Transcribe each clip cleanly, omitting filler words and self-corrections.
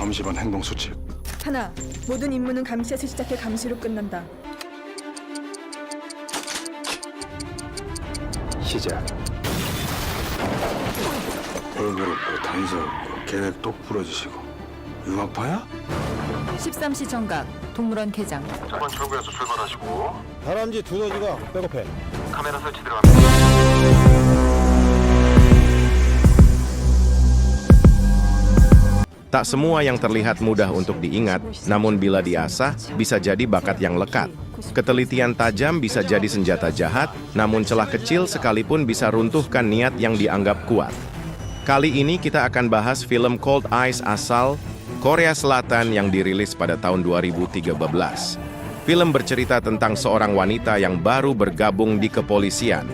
감시반 행동 수칙. 하나, 모든 임무는 감시에서 시작해 감시로 끝난다. 시작. 벌거롭고 단서없고 계획 똑 부러지시고 융합파야? 13시 정각 동물원 개장. 이번 출구에서 출발하시고 다람쥐 두더지가 백업해. 카메라 설치 들어갑니다. Tak semua yang terlihat mudah untuk diingat, namun bila diasah, bisa jadi bakat yang lekat. Ketelitian tajam bisa jadi senjata jahat, namun celah kecil sekalipun bisa runtuhkan niat yang dianggap kuat. Kali ini kita akan bahas film Cold Eyes asal Korea Selatan yang dirilis pada tahun 2013. Film bercerita tentang seorang wanita yang baru bergabung di kepolisian.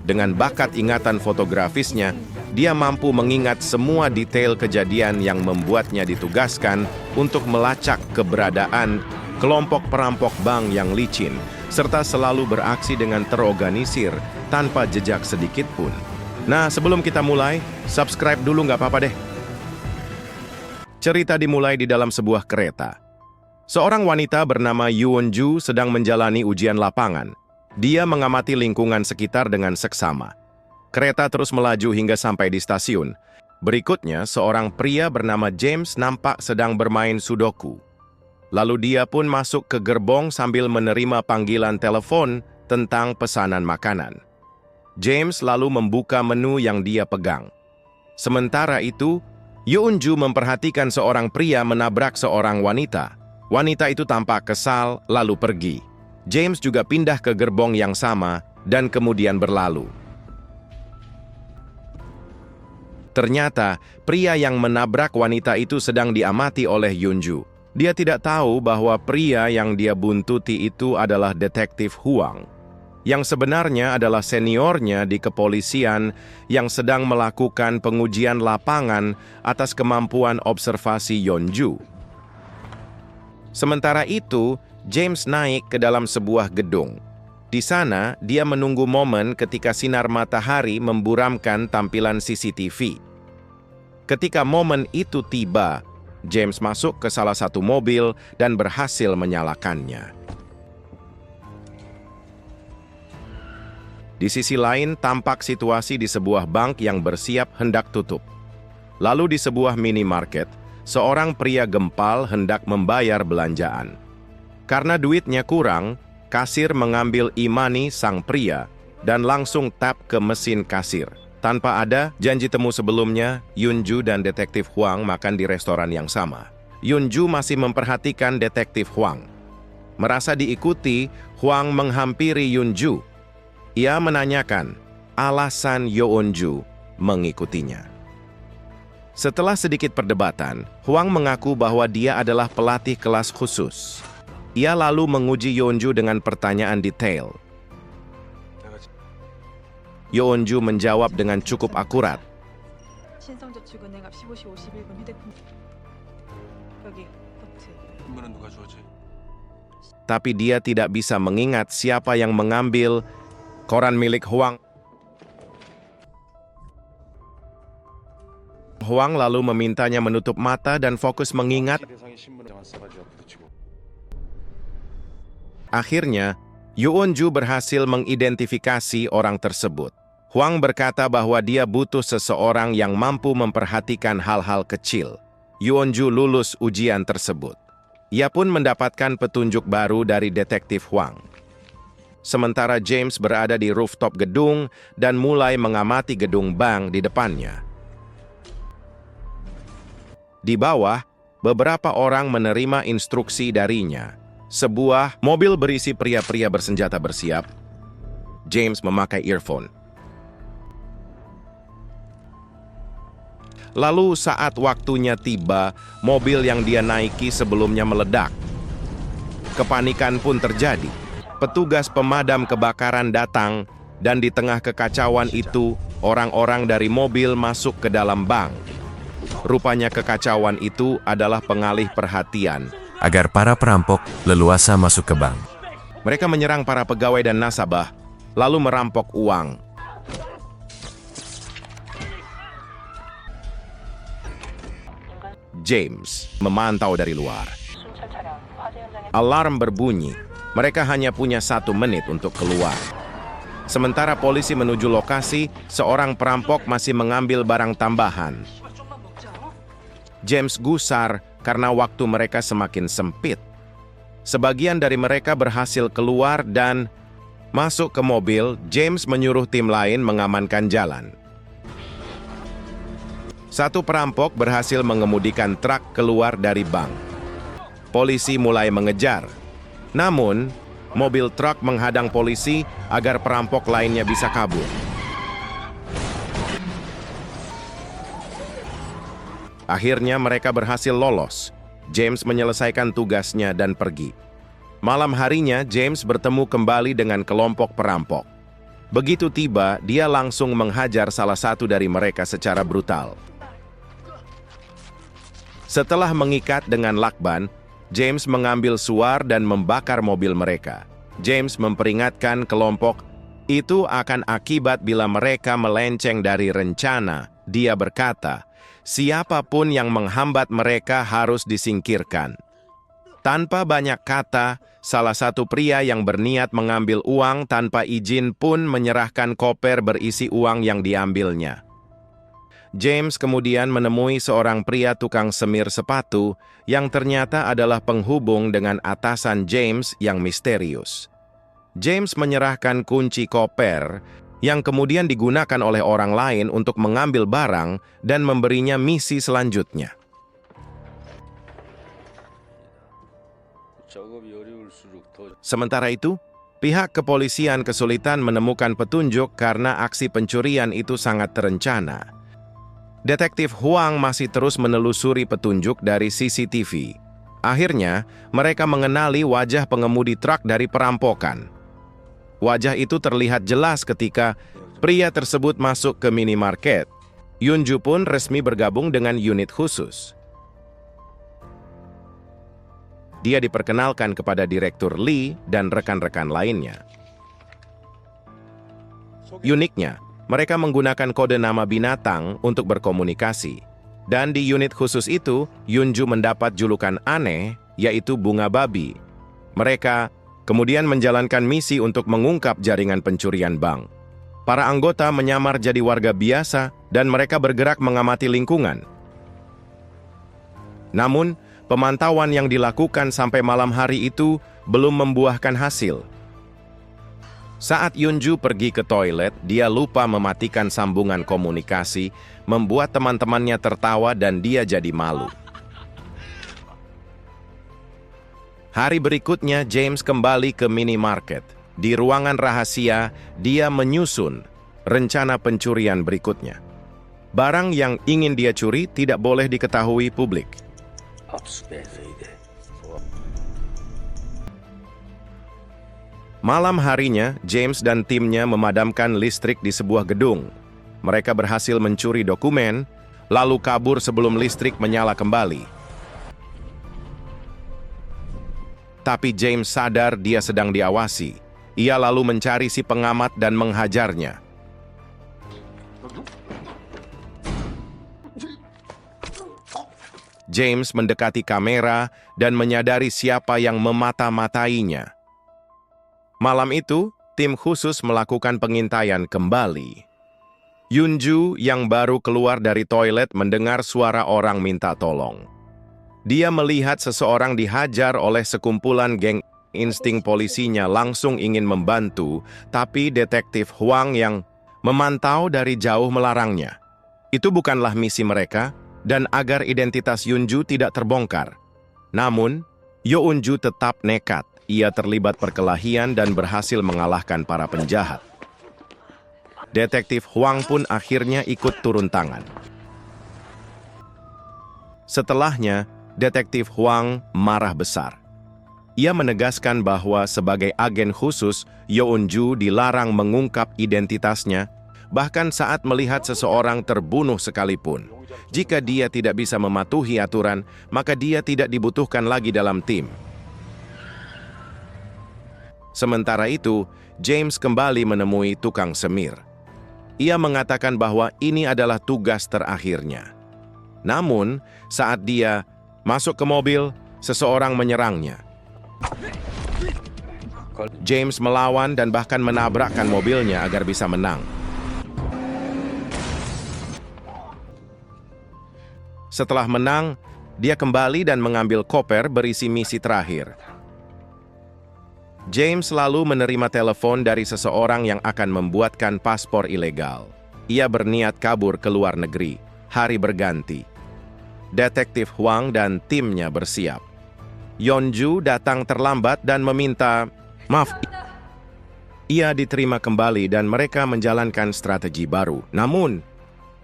Dengan bakat ingatan fotografisnya, dia mampu mengingat semua detail kejadian yang membuatnya ditugaskan untuk melacak keberadaan kelompok perampok bank yang licin, serta selalu beraksi dengan terorganisir tanpa jejak sedikit pun. Nah, sebelum kita mulai, subscribe dulu nggak apa-apa deh. Cerita dimulai di dalam sebuah kereta. Seorang wanita bernama Yeon-ju sedang menjalani ujian lapangan. Dia mengamati lingkungan sekitar dengan seksama. Kereta terus melaju hingga sampai di stasiun. Berikutnya, seorang pria bernama James nampak sedang bermain sudoku. Lalu dia pun masuk ke gerbong sambil menerima panggilan telepon tentang pesanan makanan. James lalu membuka menu yang dia pegang. Sementara itu, Yeon-ju memperhatikan seorang pria menabrak seorang wanita. Wanita itu tampak kesal, lalu pergi. James juga pindah ke gerbong yang sama dan kemudian berlalu. Ternyata, pria yang menabrak wanita itu sedang diamati oleh Yeon-ju. Dia tidak tahu bahwa pria yang dia buntuti itu adalah detektif Hwang, yang sebenarnya adalah seniornya di kepolisian yang sedang melakukan pengujian lapangan atas kemampuan observasi Yeon-ju. Sementara itu, James naik ke dalam sebuah gedung. Di sana, dia menunggu momen ketika sinar matahari memburamkan tampilan CCTV. Ketika momen itu tiba, James masuk ke salah satu mobil dan berhasil menyalakannya. Di sisi lain, tampak situasi di sebuah bank yang bersiap hendak tutup. Lalu di sebuah minimarket, seorang pria gempal hendak membayar belanjaan. Karena duitnya kurang, kasir mengambil e-money sang pria dan langsung tap ke mesin kasir. Tanpa ada janji temu sebelumnya, Yeon-ju dan detektif Hwang makan di restoran yang sama. Yeon-ju masih memperhatikan detektif Hwang. Merasa diikuti, Hwang menghampiri Yeon-ju. Ia menanyakan alasan Yeon-ju mengikutinya. Setelah sedikit perdebatan, Hwang mengaku bahwa dia adalah pelatih kelas khusus. Ia lalu menguji Yeon-ju dengan pertanyaan detail. Yeon-ju menjawab dengan cukup akurat. Tapi dia tidak bisa mengingat siapa yang mengambil koran milik Hwang. Hwang lalu memintanya menutup mata dan fokus mengingat. Akhirnya, Yeon-ju berhasil mengidentifikasi orang tersebut. Hwang berkata bahwa dia butuh seseorang yang mampu memperhatikan hal-hal kecil. Yeon-ju lulus ujian tersebut. Ia pun mendapatkan petunjuk baru dari detektif Hwang. Sementara James berada di rooftop gedung dan mulai mengamati gedung bank di depannya. Di bawah, beberapa orang menerima instruksi darinya. Sebuah mobil berisi pria-pria bersenjata bersiap. James memakai earphone. Lalu saat waktunya tiba, mobil yang dia naiki sebelumnya meledak. Kepanikan pun terjadi. Petugas pemadam kebakaran datang, dan di tengah kekacauan itu, orang-orang dari mobil masuk ke dalam bank. Rupanya kekacauan itu adalah pengalih perhatian agar para perampok leluasa masuk ke bank. Mereka menyerang para pegawai dan nasabah, lalu merampok uang. James memantau dari luar. Alarm berbunyi. Mereka hanya punya 1 menit untuk keluar. Sementara polisi menuju lokasi, seorang perampok masih mengambil barang tambahan. James gusar karena waktu mereka semakin sempit. Sebagian dari mereka berhasil keluar dan masuk ke mobil. James menyuruh tim lain mengamankan jalan. Satu perampok berhasil mengemudikan truk keluar dari bank. Polisi mulai mengejar. Namun, mobil truk menghadang polisi agar perampok lainnya bisa kabur. Akhirnya mereka berhasil lolos. James menyelesaikan tugasnya dan pergi. Malam harinya, James bertemu kembali dengan kelompok perampok. Begitu tiba, dia langsung menghajar salah satu dari mereka secara brutal. Setelah mengikat dengan lakban, James mengambil suar dan membakar mobil mereka. James memperingatkan kelompok itu akan akibat bila mereka melenceng dari rencana. Dia berkata, siapapun yang menghambat mereka harus disingkirkan. Tanpa banyak kata, salah satu pria yang berniat mengambil uang tanpa izin pun menyerahkan koper berisi uang yang diambilnya. James kemudian menemui seorang pria tukang semir sepatu yang ternyata adalah penghubung dengan atasan James yang misterius. James menyerahkan kunci koper yang kemudian digunakan oleh orang lain untuk mengambil barang dan memberinya misi selanjutnya. Sementara itu, pihak kepolisian kesulitan menemukan petunjuk karena aksi pencurian itu sangat terencana. Detektif Huang masih terus menelusuri petunjuk dari CCTV. Akhirnya, mereka mengenali wajah pengemudi truk dari perampokan. Wajah itu terlihat jelas ketika pria tersebut masuk ke minimarket. Yunju pun resmi bergabung dengan unit khusus. Dia diperkenalkan kepada Direktur Lee dan rekan-rekan lainnya. Uniknya, mereka menggunakan kode nama binatang untuk berkomunikasi. Dan di unit khusus itu, Yunju mendapat julukan aneh, yaitu bunga babi. Mereka kemudian menjalankan misi untuk mengungkap jaringan pencurian bank. Para anggota menyamar jadi warga biasa dan mereka bergerak mengamati lingkungan. Namun, pemantauan yang dilakukan sampai malam hari itu belum membuahkan hasil. Saat Yunju pergi ke toilet, dia lupa mematikan sambungan komunikasi, membuat teman-temannya tertawa dan dia jadi malu. Hari berikutnya, James kembali ke minimarket. Di ruangan rahasia, dia menyusun rencana pencurian berikutnya. Barang yang ingin dia curi tidak boleh diketahui publik. Malam harinya, James dan timnya memadamkan listrik di sebuah gedung. Mereka berhasil mencuri dokumen, lalu kabur sebelum listrik menyala kembali. Tapi James sadar dia sedang diawasi. Ia lalu mencari si pengamat dan menghajarnya. James mendekati kamera dan menyadari siapa yang memata-matainya. Malam itu, tim khusus melakukan pengintaian kembali. Yunju yang baru keluar dari toilet mendengar suara orang minta tolong. Dia melihat seseorang dihajar oleh sekumpulan geng. Insting polisinya langsung ingin membantu, tapi detektif Huang yang memantau dari jauh melarangnya. Itu bukanlah misi mereka, dan agar identitas Yunju tidak terbongkar. Namun, Younju tetap nekat. Ia terlibat perkelahian dan berhasil mengalahkan para penjahat. Detektif Huang pun akhirnya ikut turun tangan. Setelahnya, Detektif Huang marah besar. Ia menegaskan bahwa sebagai agen khusus, Younju dilarang mengungkap identitasnya, bahkan saat melihat seseorang terbunuh sekalipun. Jika dia tidak bisa mematuhi aturan, maka dia tidak dibutuhkan lagi dalam tim. Sementara itu, James kembali menemui tukang semir. Ia mengatakan bahwa ini adalah tugas terakhirnya. Namun, saat dia masuk ke mobil, seseorang menyerangnya. James melawan dan bahkan menabrakkan mobilnya agar bisa menang. Setelah menang, dia kembali dan mengambil koper berisi misi terakhir. James lalu menerima telepon dari seseorang yang akan membuatkan paspor ilegal. Ia berniat kabur ke luar negeri. Hari berganti. Detektif Huang dan timnya bersiap. Yeonju datang terlambat dan meminta maaf. Ia diterima kembali dan mereka menjalankan strategi baru. Namun,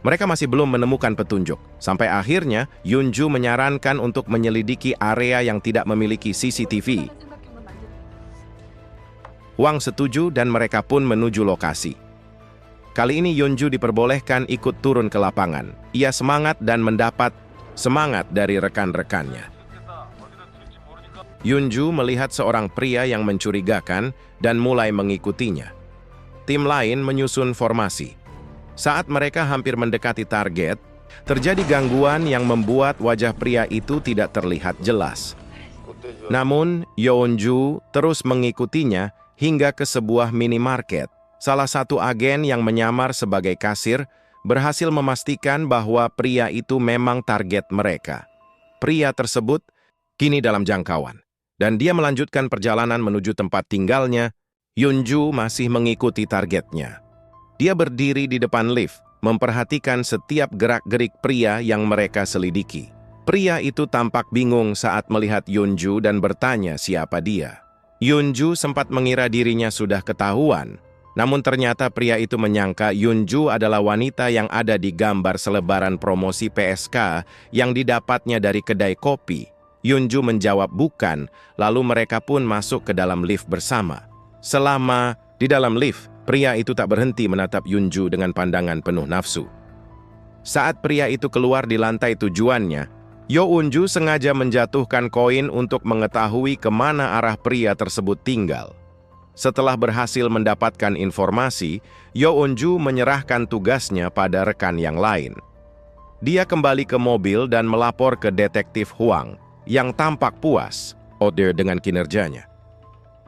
mereka masih belum menemukan petunjuk. Sampai akhirnya, Yeonju menyarankan untuk menyelidiki area yang tidak memiliki CCTV. Huang setuju dan mereka pun menuju lokasi. Kali ini Yeonju diperbolehkan ikut turun ke lapangan. Ia semangat dan mendapat semangat dari rekan-rekannya. Yeonju melihat seorang pria yang mencurigakan dan mulai mengikutinya. Tim lain menyusun formasi. Saat mereka hampir mendekati target, terjadi gangguan yang membuat wajah pria itu tidak terlihat jelas. Namun, Yeonju terus mengikutinya hingga ke sebuah minimarket. Salah satu agen yang menyamar sebagai kasir berhasil memastikan bahwa pria itu memang target mereka. Pria tersebut kini dalam jangkauan, dan dia melanjutkan perjalanan menuju tempat tinggalnya. Yeonju masih mengikuti targetnya. Dia berdiri di depan lift, memperhatikan setiap gerak-gerik pria yang mereka selidiki. Pria itu tampak bingung saat melihat Yeonju dan bertanya siapa dia. Yeonju sempat mengira dirinya sudah ketahuan, namun ternyata pria itu menyangka Yeonju adalah wanita yang ada di gambar selebaran promosi PSK yang didapatnya dari kedai kopi. Yeonju menjawab bukan, lalu mereka pun masuk ke dalam lift bersama. Selama di dalam lift, pria itu tak berhenti menatap Yeonju dengan pandangan penuh nafsu. Saat pria itu keluar di lantai tujuannya, Yeonju sengaja menjatuhkan koin untuk mengetahui kemana arah pria tersebut tinggal. Setelah berhasil mendapatkan informasi, Yeonju menyerahkan tugasnya pada rekan yang lain. Dia kembali ke mobil dan melapor ke detektif Huang, yang tampak puas dengan kinerjanya.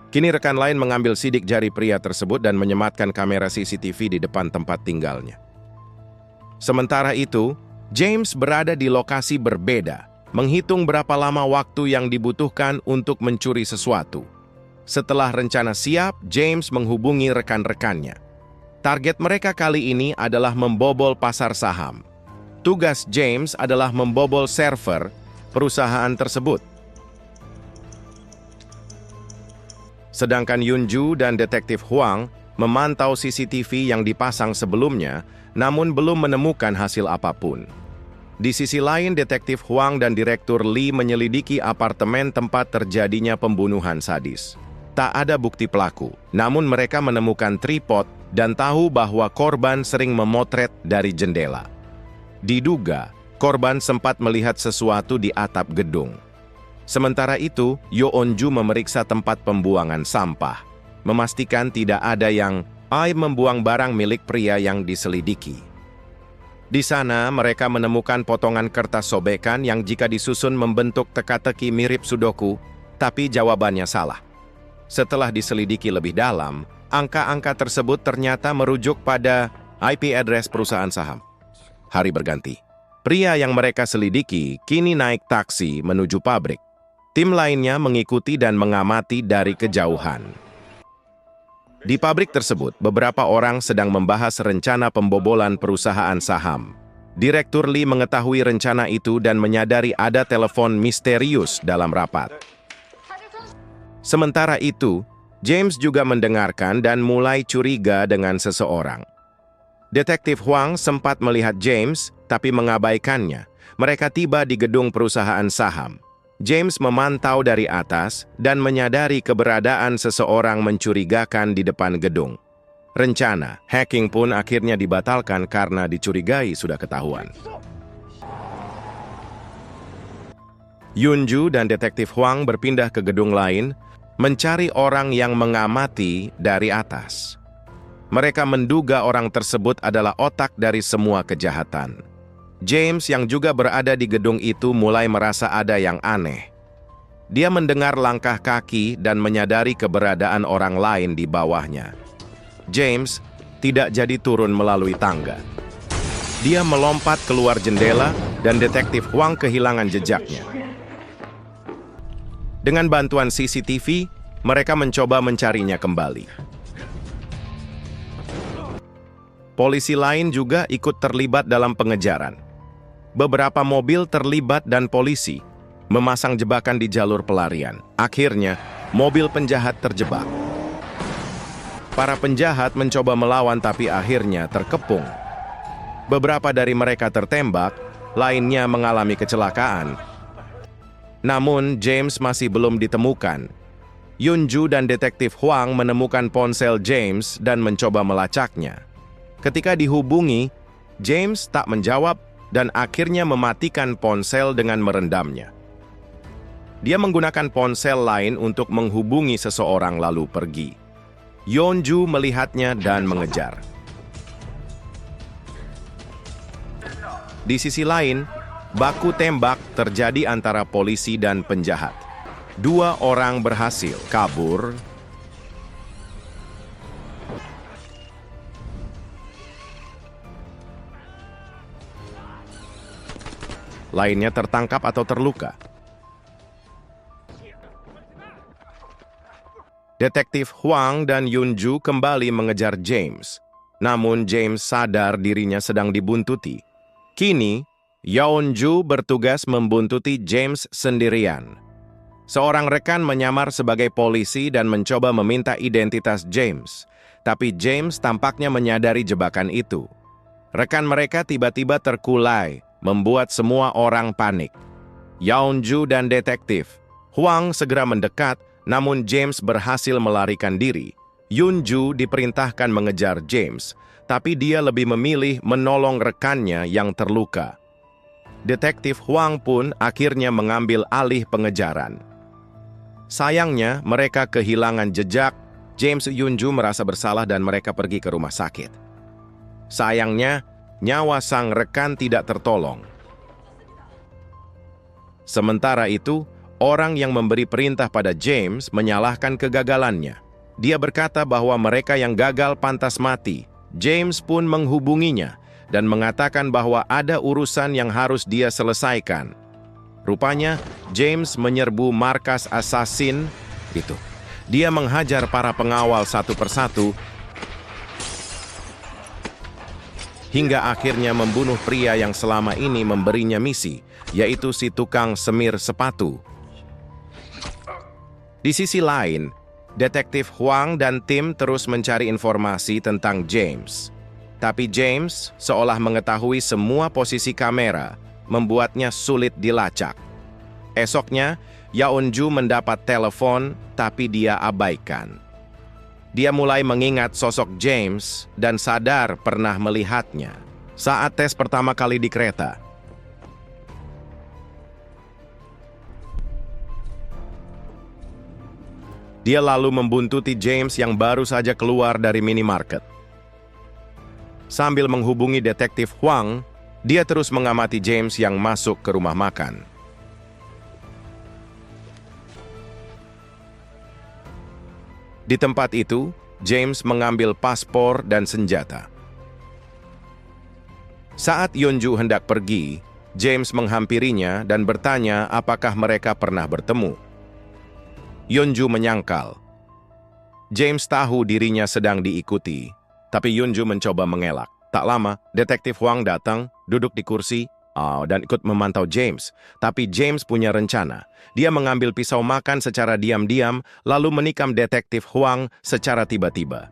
Kini rekan lain mengambil sidik jari pria tersebut dan menyematkan kamera CCTV di depan tempat tinggalnya. Sementara itu, James berada di lokasi berbeda, menghitung berapa lama waktu yang dibutuhkan untuk mencuri sesuatu. Setelah rencana siap, James menghubungi rekan-rekannya. Target mereka kali ini adalah membobol pasar saham. Tugas James adalah membobol server perusahaan tersebut. Sedangkan Yeonju dan detektif Huang memantau CCTV yang dipasang sebelumnya, namun belum menemukan hasil apapun. Di sisi lain, detektif Huang dan direktur Lee menyelidiki apartemen tempat terjadinya pembunuhan sadis. Tak ada bukti pelaku, namun mereka menemukan tripod dan tahu bahwa korban sering memotret dari jendela. Diduga, korban sempat melihat sesuatu di atap gedung. Sementara itu, Yeonju memeriksa tempat pembuangan sampah, memastikan tidak ada yang membuang barang milik pria yang diselidiki. Di sana, mereka menemukan potongan kertas sobekan yang jika disusun membentuk teka-teki mirip sudoku, tapi jawabannya salah. Setelah diselidiki lebih dalam, angka-angka tersebut ternyata merujuk pada IP address perusahaan saham. Hari berganti. Pria yang mereka selidiki kini naik taksi menuju pabrik. Tim lainnya mengikuti dan mengamati dari kejauhan. Di pabrik tersebut, beberapa orang sedang membahas rencana pembobolan perusahaan saham. Direktur Lee mengetahui rencana itu dan menyadari ada telepon misterius dalam rapat. Sementara itu, James juga mendengarkan dan mulai curiga dengan seseorang. Detektif Huang sempat melihat James, tapi mengabaikannya. Mereka tiba di gedung perusahaan saham. James memantau dari atas dan menyadari keberadaan seseorang mencurigakan di depan gedung. Rencana hacking pun akhirnya dibatalkan karena dicurigai sudah ketahuan. Yeonju dan detektif Huang berpindah ke gedung lain, mencari orang yang mengamati dari atas. Mereka menduga orang tersebut adalah otak dari semua kejahatan. James yang juga berada di gedung itu mulai merasa ada yang aneh. Dia mendengar langkah kaki dan menyadari keberadaan orang lain di bawahnya. James tidak jadi turun melalui tangga. Dia melompat keluar jendela dan detektif Huang kehilangan jejaknya. Dengan bantuan CCTV, mereka mencoba mencarinya kembali. Polisi lain juga ikut terlibat dalam pengejaran. Beberapa mobil terlibat dan polisi memasang jebakan di jalur pelarian. Akhirnya, mobil penjahat terjebak. Para penjahat mencoba melawan tapi akhirnya terkepung. Beberapa dari mereka tertembak, lainnya mengalami kecelakaan. Namun, James masih belum ditemukan. Yunju dan detektif Huang menemukan ponsel James dan mencoba melacaknya. Ketika dihubungi, James tak menjawab dan akhirnya mematikan ponsel dengan merendamnya. Dia menggunakan ponsel lain untuk menghubungi seseorang lalu pergi. Yunju melihatnya dan mengejar. Di sisi lain, baku tembak terjadi antara polisi dan penjahat. 2 orang berhasil kabur. Lainnya tertangkap atau terluka. Detektif Huang dan Yunju kembali mengejar James. Namun James sadar dirinya sedang dibuntuti. Kini, Yeonju bertugas membuntuti James sendirian. Seorang rekan menyamar sebagai polisi dan mencoba meminta identitas James. Tapi James tampaknya menyadari jebakan itu. Rekan mereka tiba-tiba terkulai, membuat semua orang panik. Yeonju dan detektif Huang segera mendekat, namun James berhasil melarikan diri. Yunju diperintahkan mengejar James, tapi dia lebih memilih menolong rekannya yang terluka. Detektif Huang pun akhirnya mengambil alih pengejaran. Sayangnya, mereka kehilangan jejak. James Yunju merasa bersalah dan mereka pergi ke rumah sakit. Sayangnya, nyawa sang rekan tidak tertolong. Sementara itu, orang yang memberi perintah pada James menyalahkan kegagalannya. Dia berkata bahwa mereka yang gagal pantas mati. James pun menghubunginya dan mengatakan bahwa ada urusan yang harus dia selesaikan. Rupanya, James menyerbu markas assassin itu. Dia menghajar para pengawal satu persatu hingga akhirnya membunuh pria yang selama ini memberinya misi, yaitu si tukang semir sepatu. Di sisi lain, detektif Huang dan tim terus mencari informasi tentang James. Tapi James seolah mengetahui semua posisi kamera, membuatnya sulit dilacak. Esoknya, Yeonju mendapat telepon, tapi dia abaikan. Dia mulai mengingat sosok James dan sadar pernah melihatnya saat tes pertama kali di kereta. Dia lalu membuntuti James yang baru saja keluar dari minimarket. Sambil menghubungi detektif Huang, dia terus mengamati James yang masuk ke rumah makan. Di tempat itu, James mengambil paspor dan senjata. Saat Yunju hendak pergi, James menghampirinya dan bertanya apakah mereka pernah bertemu. Yunju menyangkal. James tahu dirinya sedang diikuti, tapi Yunju mencoba mengelak. Tak lama, detektif Huang datang, duduk di kursi, dan ikut memantau James. Tapi James punya rencana. Dia mengambil pisau makan secara diam-diam, lalu menikam detektif Huang secara tiba-tiba.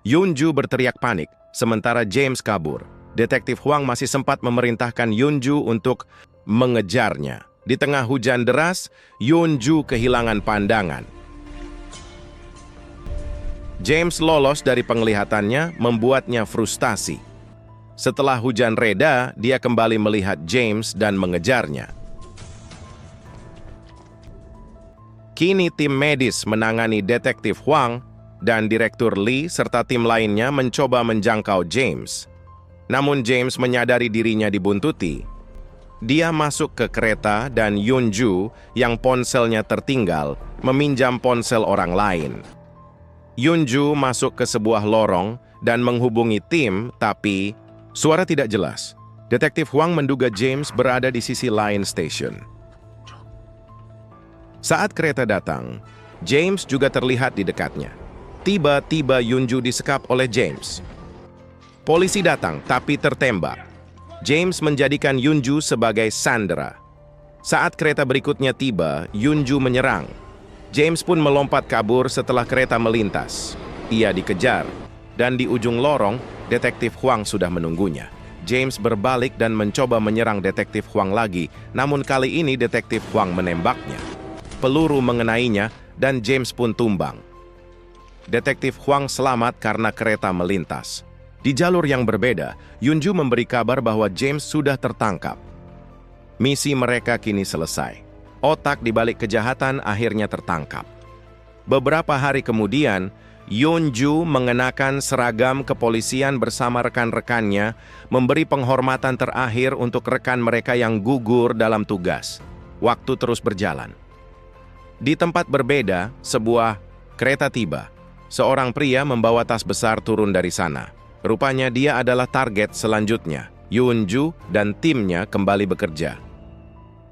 Yunju berteriak panik, sementara James kabur. Detektif Huang masih sempat memerintahkan Yunju untuk mengejarnya. Di tengah hujan deras, Yunju kehilangan pandangan. James lolos dari penglihatannya, membuatnya frustasi. Setelah hujan reda, dia kembali melihat James dan mengejarnya. Kini tim medis menangani detektif Huang dan Direktur Lee serta tim lainnya mencoba menjangkau James. Namun James menyadari dirinya dibuntuti. Dia masuk ke kereta dan Yunju yang ponselnya tertinggal meminjam ponsel orang lain. Yunju masuk ke sebuah lorong dan menghubungi tim, tapi suara tidak jelas. Detektif Huang menduga James berada di sisi lain stasiun. Saat kereta datang, James juga terlihat di dekatnya. Tiba-tiba Yunju disekap oleh James. Polisi datang, tapi tertembak. James menjadikan Yunju sebagai sandera. Saat kereta berikutnya tiba, Yunju menyerang. James pun melompat kabur setelah kereta melintas. Ia dikejar, dan di ujung lorong, detektif Huang sudah menunggunya. James berbalik dan mencoba menyerang detektif Huang lagi, namun kali ini detektif Huang menembaknya. Peluru mengenainya, dan James pun tumbang. Detektif Huang selamat karena kereta melintas. Di jalur yang berbeda, Yunju memberi kabar bahwa James sudah tertangkap. Misi mereka kini selesai. Otak di balik kejahatan akhirnya tertangkap. Beberapa hari kemudian, Yunju mengenakan seragam kepolisian bersama rekan-rekannya, memberi penghormatan terakhir untuk rekan mereka yang gugur dalam tugas. Waktu terus berjalan. Di tempat berbeda, sebuah kereta tiba. Seorang pria membawa tas besar turun dari sana. Rupanya dia adalah target selanjutnya. Yunju dan timnya kembali bekerja.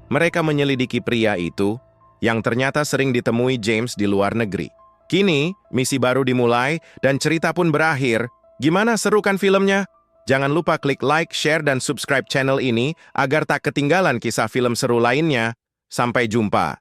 Mereka menyelidiki pria itu, yang ternyata sering ditemui James di luar negeri. Kini, misi baru dimulai dan cerita pun berakhir. Gimana, seru kan filmnya? Jangan lupa klik like, share, dan subscribe channel ini agar tak ketinggalan kisah film seru lainnya. Sampai jumpa.